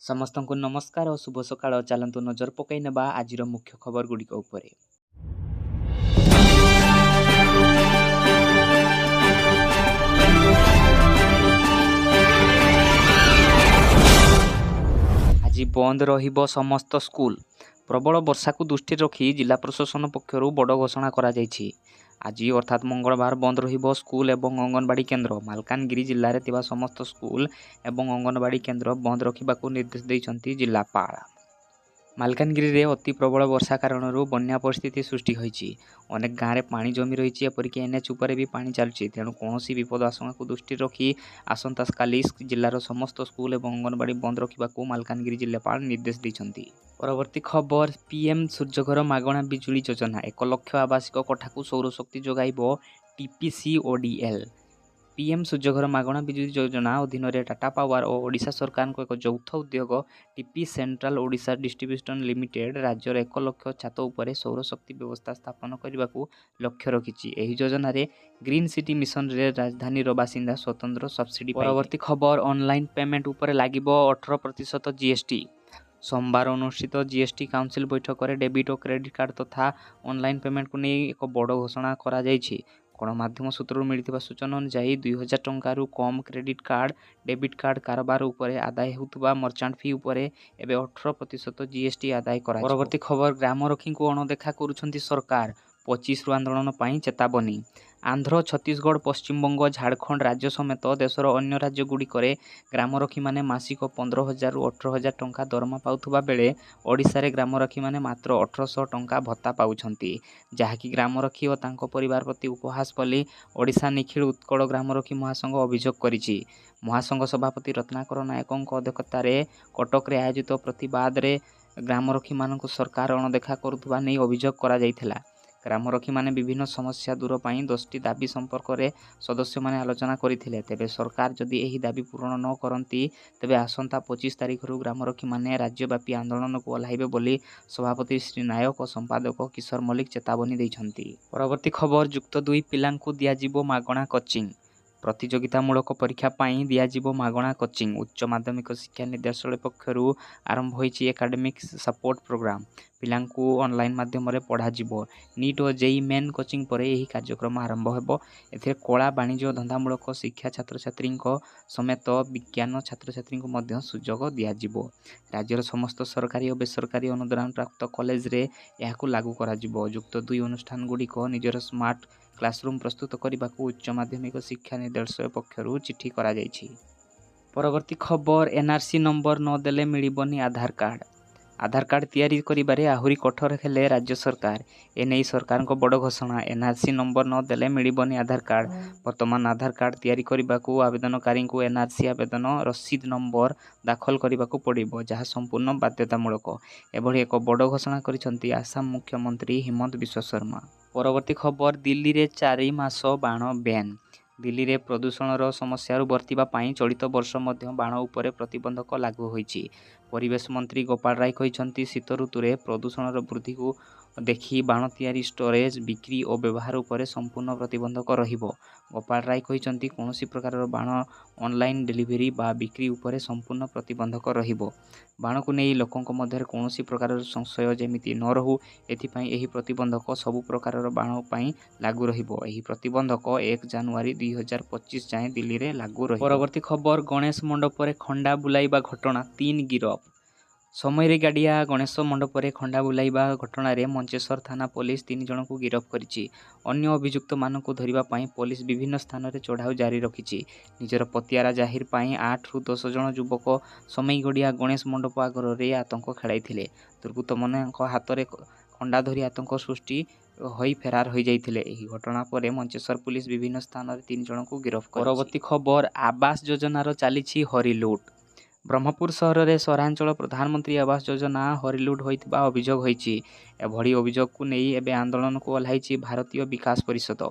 ସମସ୍ତଙ୍କୁ ନମସ୍କାର ଓ ଶୁଭ ସକାଳ। ଚାଲନ୍ତୁ ନଜର ପକାଇ ନେବା ଆଜିର ମୁଖ୍ୟ ଖବର ଗୁଡ଼ିକ ଉପରେ। ଆଜି ବନ୍ଦ ରହିବ ସମସ୍ତ ସ୍କୁଲ। ପ୍ରବଳ ବର୍ଷାକୁ ଦୃଷ୍ଟିରେ ରଖି ଜିଲ୍ଲା ପ୍ରଶାସନ ପକ୍ଷରୁ ବଡ଼ ଘୋଷଣା କରାଯାଇଛି। ଆଜି ଅର୍ଥାତ୍ ମଙ୍ଗଳବାର ବନ୍ଦ ରହିବ ସ୍କୁଲ ଏବଂ ଅଙ୍ଗନବାଡ଼ି କେନ୍ଦ୍ର। ମାଲକାନଗିରି ଜିଲ୍ଲାରେ ଥିବା ସମସ୍ତ ସ୍କୁଲ ଏବଂ ଅଙ୍ଗନବାଡ଼ି କେନ୍ଦ୍ର ବନ୍ଦ ରଖିବାକୁ ନିର୍ଦ୍ଦେଶ ଦେଇଛନ୍ତି ଜିଲ୍ଲାପାଳ। ମାଲକାନଗିରିରେ ଅତି ପ୍ରବଳ ବର୍ଷା କାରଣରୁ ବନ୍ୟା ପରିସ୍ଥିତି ସୃଷ୍ଟି ହୋଇଛି। ଅନେକ ଗାଁରେ ପାଣି ଜମି ରହିଛି, ଏପରିକି ଏନ୍ଏଚ୍ ଉପରେ ବି ପାଣି ଚାଲୁଛି। ତେଣୁ କୌଣସି ବିପଦ ଆଶଙ୍କାକୁ ଦୃଷ୍ଟିରେ ରଖି ଆସନ୍ତାକାଲି ଜିଲ୍ଲାର ସମସ୍ତ ସ୍କୁଲ ଏବଂ ଅଙ୍ଗନବାଡ଼ି ବନ୍ଦ ରଖିବାକୁ ମାଲକାନଗିରି ଜିଲ୍ଲାପାଳ ନିର୍ଦ୍ଦେଶ ଦେଇଛନ୍ତି। ପରବର୍ତ୍ତୀ ଖବର, ପିଏମ୍ ସୂର୍ଯ୍ୟଘର ମାଗଣା ବିଜୁଳି ଯୋଜନା। 1 ଲକ୍ଷ ଆବାସିକ କୋଠାକୁ ସୌରଶକ୍ତି ଯୋଗାଇବ TPCODL। ପିଏମ୍ ସୂର୍ଯ୍ୟଘର ମାଗଣା ବିଜୁଳି ଯୋଜନା ଅଧୀନରେ ଟାଟା ପାୱାର ଓ ଓଡ଼ିଶା ସରକାରଙ୍କ ଏକ ଯୌଥ ଉଦ୍ୟୋଗ TP central Odisha distribution limited ରାଜ୍ୟର 1 ଲକ୍ଷ ଛାତ ଉପରେ ସୌରଶକ୍ତି ବ୍ୟବସ୍ଥା ସ୍ଥାପନ କରିବାକୁ ଲକ୍ଷ୍ୟ ରଖିଛି। ଏହି ଯୋଜନାରେ ଗ୍ରୀନ୍ ସିଟି ମିଶନରେ ରାଜଧାନୀର ବାସିନ୍ଦା ସ୍ୱତନ୍ତ୍ର ସବସିଡି ପାଇବେ। ପରବର୍ତ୍ତୀ ଖବର, ଅନଲାଇନ୍ ପେମେଣ୍ଟ ଉପରେ ଲାଗିବ 18% GST। सोमवार अनुष्ठित जीएसटी काउंसिल बैठक में डेबिट और क्रेडिट कार्ड तथा ऑनलाइन पेमेंट को नहीं एक बड़ घोषणा करा जायछि। गणमाध्यम सूत्रରୁ मिलिଥିବା सूचना अनुसार 2000 टंकारु कम क्रेडिट कार्ड डेबिट कार्ड कारोबार उपरे आदाय होउतबा मर्चेंट फी उपरे एबे 18% जीएसटी आदाय करा। परवर्ती खबर, ग्रामरक्षी को अणदेखा करुछंती सरकार। 25 आंदोलन पर चेतावनी। आंध्र, छत्तीसगढ़, पश्चिमबंग, झारखंड राज्य समेत देशर अन्य राज्यगुड़िक ग्रामरक्षी माने मासिक 15,000 ରୁ 18,000 टंका दरमा पाउथुबा बेले ओडिशारे ग्रामरक्षी माने मात्र 1800 टंका भत्ता पाउछंती, जहाँकि ग्रामरक्षी और तांको परिवार प्रति उपहास बोली ओडिशा निखिल उत्कल ग्रामरक्षी महासंघ अभियोग करिछि। महासंघ सभापति रत्नाकर नायकଙ୍କ अध्यक्षतारे कटकरे आयोजित प्रतिवाद रे ग्रामरक्षी मानक सरकार अणदेखा करुथुबा नै अभियोग करा जायथिला। ग्रामरक्षी माने विभिन्न समस्या दूर पाई 10टी दाबी संपर्क में सदस्य माने आलोचना करथिले। तेबे सरकार जदि एही दाबी पूरण न करंती तेबे आसंता 25 तारिख रु ग्रामरक्षी माने राज्यव्यापी आंदोलन को ओह्लाइबे बोली सभापति श्री नायक और संपादक किशोर मल्लिक चेतावनी दैछंती। परवर्ती खबर, युक्त 2 पिलांकु दियाजिबो मागणा कोचिंग। प्रतियोगितामूलक परीक्षा पाई दियाजिबो मागणा कोचिंग। उच्च माध्यमिक शिक्षा निर्देशालय पक्षरु आरंभ होईछि एकाडेमिक सपोर्ट प्रोग्राम। पिलांकु ऑनलाइन माध्यम रे पढ़ा जिवो। नीट और जेई मेन कोचिंग पर यही कार्यक्रम आरंभ हेबो। एथिरे कला वाणिज्य और धंदामूलक शिक्षा छात्र छात्री समेत विज्ञान छात्र छात्री मध्य सुजोग दिया जिवो। राज्यर समस्त सरकारी और बेसरकारी अनुदान प्राप्त कॉलेज रे याकु लागू करा जिवो। युक्त 2 अनुष्ठान गुड़िक निजर स्मार्ट क्लासरूम प्रस्तुत करने को उच्च माध्यमिक शिक्षा निर्देशालय पक्षरु चिठी करा जायछि। परवर्ती खबर, एनआरसी नंबर न देले मिलिबनी आधार कार्ड। आधार कार्ड तैयारी करिबारे आहुरी कठोर हेले राज्य सरकार। एने सरकार को बड़ घोषणा। एनआरसी नंबर न देले मिलिबनी आधार कार्ड। वर्तमान आधार कार्ड तैयारी करिबाकू आवेदनकारी को एनआरसी आवेदन रसीद नंबर दाखल करिबाकू पड़िबो, जहाँ संपूर्ण बाध्यतामूलक। एभली एक बड़ घोषणा करिसंती आसाम मुख्यमंत्री हिमंत बिश्व शर्मा। परवर्ती खबर, दिल्ली रे 4 मास बाण बैन। दिल्ली रे प्रदूषणर समस्या बर्तिबा पाई चलित वर्ष मध्य बाण उपरे प्रतिबंधक लागू होईछि। परिवेश मंत्री गोपाल राय कहिसंती शीत ऋतु रे प्रदूषणर वृद्धि को देखि बाण तैयारी, स्टोरेज, बिक्री और व्यवहार उपरे संपूर्ण प्रतिबंधक रहिबो। गोपाल राय कहिसंती कौनसी प्रकार बाण ऑनलाइन डिलीवरी बा बिक्री उपरे संपूर्ण प्रतिबंधक रहिबो। बाण को नहीं लोकों मध्य कौनसी प्रकार संशय जेमिति न रहू एथिपाई एही प्रतिबंधक सबु प्रकार बाण पाई लागू रहिबो। एही प्रतिबंधक 1 जनवरी 2025 जाए दिल्ली रे लागू रहिबो। परवर्ती खबर, गणेश मंडप रे खंडा बुलाइबा घटना 3 गिरफ। समय गाड़िया गणेश मंडप रे खंडा बुलाइबा घटना रे मंचेश्वर थाना पुलिस 3 जन को गिरफ करिछि। अन्य अभियुक्त मानक धरिबा पाई पुलिस विभिन्न स्थान रे चढ़ाऊ जारी रखिछि। निजर पतियारा जाहिर पाई 8 ରୁ 10 जन युवक समय गड़िया गणेश मंडप आगर रे आतंक खेलाइथिले। दुर्बृत्त मानक हाथ रे खंडा धरी आतंक सृष्टि होई फेरार हो जाइथिले। एही घटना पर मंचेश्वर पुलिस विभिन्न स्थान रे 3 जन को गिरफ करिछि। परवर्ती खबर, आवास योजनार चालिछि हरिलुट। ब्रह्मपुर सहर में सहरांचल प्रधानमंत्री आवास योजना हरिलुट होइतिबा अभियोग होइछि। एभली अभियोग को नहीं एबे आंदोलन को ओह्लाइछि भारतीय विकास परिषद।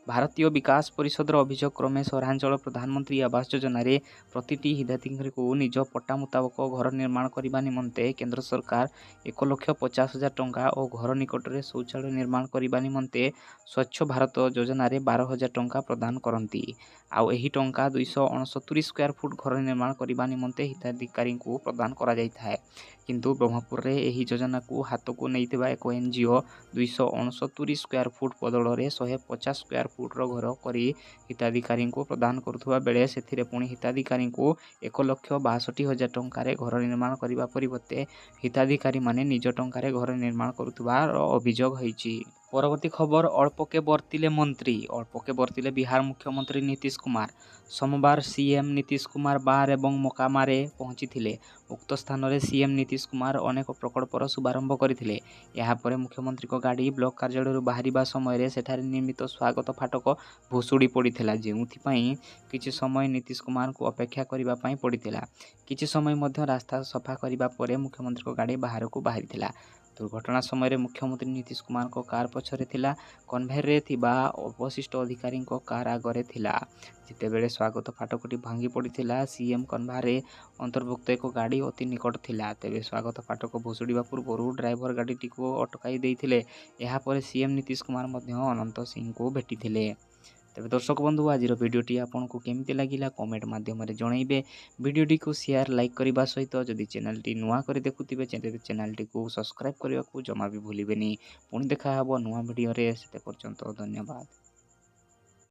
ଭାରତୀୟ ବିକାଶ ପରିଷଦର ଅଭିଯୋଗ କ୍ରମେ ସହରାଞ୍ଚଳ ପ୍ରଧାନମନ୍ତ୍ରୀ ଆବାସ ଯୋଜନାରେ ପ୍ରତିଟି ହିତାଧିକାରୀଙ୍କୁ ନିଜ ପଟ୍ଟା ମୁତାବକ ଘର ନିର୍ମାଣ କରିବା ନିମନ୍ତେ କେନ୍ଦ୍ର ସରକାର 1,50,000 ଟଙ୍କା ଓ ଘର ନିକଟରେ ଶୌଚାଳୟ ନିର୍ମାଣ କରିବା ନିମନ୍ତେ ସ୍ୱଚ୍ଛ ଭାରତ ଯୋଜନାରେ 12,000 ଟଙ୍କା ପ୍ରଦାନ କରନ୍ତି। ଆଉ ଏହି ଟଙ୍କା 269 ସ୍କୋୟାର ଫୁଟ ଘର ନିର୍ମାଣ କରିବା ନିମନ୍ତେ ହିତାଧିକାରୀଙ୍କୁ ପ୍ରଦାନ କରାଯାଇଥାଏ। କିନ୍ତୁ ବ୍ରହ୍ମପୁରରେ ଏହି ଯୋଜନାକୁ ହାତକୁ ନେଇଥିବା ଏକ NGO 269 ସ୍କୋୟାର ଫୁଟ ବଦଳରେ 150 ସ୍କୋୟାର ଫୁଟର ଘର କରି ହିତାଧିକାରୀଙ୍କୁ ପ୍ରଦାନ କରୁଥିବା ବେଳେ ସେଥିରେ ପୁଣି ହିତାଧିକାରୀଙ୍କୁ 1,62,000 ଟଙ୍କାରେ ଘର ନିର୍ମାଣ କରିବା ପରିବର୍ତ୍ତେ ହିତାଧିକାରୀମାନେ ନିଜ ଟଙ୍କାରେ ଘର ନିର୍ମାଣ କରୁଥିବାର ଅଭିଯୋଗ ହୋଇଛି। ପରବର୍ତ୍ତୀ ଖବର, ଅଳ୍ପକେ ବର୍ତ୍ତିଲେ ମନ୍ତ୍ରୀ, ଅଳ୍ପକେ ବର୍ତ୍ତିଲେ ବିହାର ମୁଖ୍ୟମନ୍ତ୍ରୀ ନୀତିଶ କୁମାର। ସୋମବାର CM ନୀତିଶ କୁମାର ବାର୍ ଏବଂ ମୋକାମାରେ ପହଞ୍ଚିଥିଲେ। ଉକ୍ତ ସ୍ଥାନରେ CM ନୀତିଶ କୁମାର ଅନେକ ପ୍ରକଳ୍ପର ଶୁଭାରମ୍ଭ କରିଥିଲେ। ଏହାପରେ ମୁଖ୍ୟମନ୍ତ୍ରୀଙ୍କ ଗାଡ଼ି ବ୍ଲକ କାର୍ଯ୍ୟାଳୟରୁ ବାହାରିବା ସମୟରେ ସେଠାରେ ନିର୍ମିତ ସ୍ୱାଗତ ଫାଟକ ଭୁଶୁଡ଼ି ପଡ଼ିଥିଲା, ଯେଉଁଥିପାଇଁ କିଛି ସମୟ ନୀତିଶ କୁମାରଙ୍କୁ ଅପେକ୍ଷା କରିବା ପାଇଁ ପଡ଼ିଥିଲା। କିଛି ସମୟ ମଧ୍ୟ ରାସ୍ତା ସଫା କରିବା ପରେ ମୁଖ୍ୟମନ୍ତ୍ରୀଙ୍କ ଗାଡ଼ି ବାହାରକୁ ବାହାରିଥିଲା। ଦୁର୍ଘଟଣା ସମୟରେ ମୁଖ୍ୟମନ୍ତ୍ରୀ ନୀତିଶ କୁମାରଙ୍କ କାର୍ ପଛରେ ଥିଲା, କନ୍ଭେୟରେ ଥିବା ଅବଶିଷ୍ଟ ଅଧିକାରୀଙ୍କ କାର୍ ଆଗରେ ଥିଲା। ଯେତେବେଳେ ସ୍ୱାଗତ ଫାଟକଟି ଭାଙ୍ଗି ପଡ଼ିଥିଲା, CM କନ୍ଭୟରେ ଅନ୍ତର୍ଭୁକ୍ତ ଏକ ଗାଡ଼ି ଅତି ନିକଟ ଥିଲା। ତେବେ ସ୍ୱାଗତ ଫାଟକ ଭୁଶୁଡ଼ିବା ପୂର୍ବରୁ ଡ୍ରାଇଭର ଗାଡ଼ିଟିକୁ ଅଟକାଇ ଦେଇଥିଲେ। ଏହାପରେ CM ନୀତିଶ କୁମାର ମଧ୍ୟ ଅନନ୍ତ ସିଂଙ୍କୁ ଭେଟିଥିଲେ। ତେବେ ଦର୍ଶକ ବନ୍ଧୁ, ଆଜିର ଭିଡ଼ିଓଟି ଆପଣଙ୍କୁ କେମିତି ଲାଗିଲା କମେଣ୍ଟ ମାଧ୍ୟମରେ ଜଣାଇବେ। ଭିଡ଼ିଓଟିକୁ ସେୟାର, ଲାଇକ୍ କରିବା ସହିତ ଯଦି ଚ୍ୟାନେଲଟି ନୂଆ କରି ଦେଖୁଥିବେ ତେବେ ଚ୍ୟାନେଲଟିକୁ ସବସ୍କ୍ରାଇବ୍ କରିବାକୁ ଜମା ବି ଭୁଲିବେନି। ପୁଣି ଦେଖା ହେବ ନୂଆ ଭିଡ଼ିଓରେ। ସେତେ ପର୍ଯ୍ୟନ୍ତ ଧନ୍ୟବାଦ।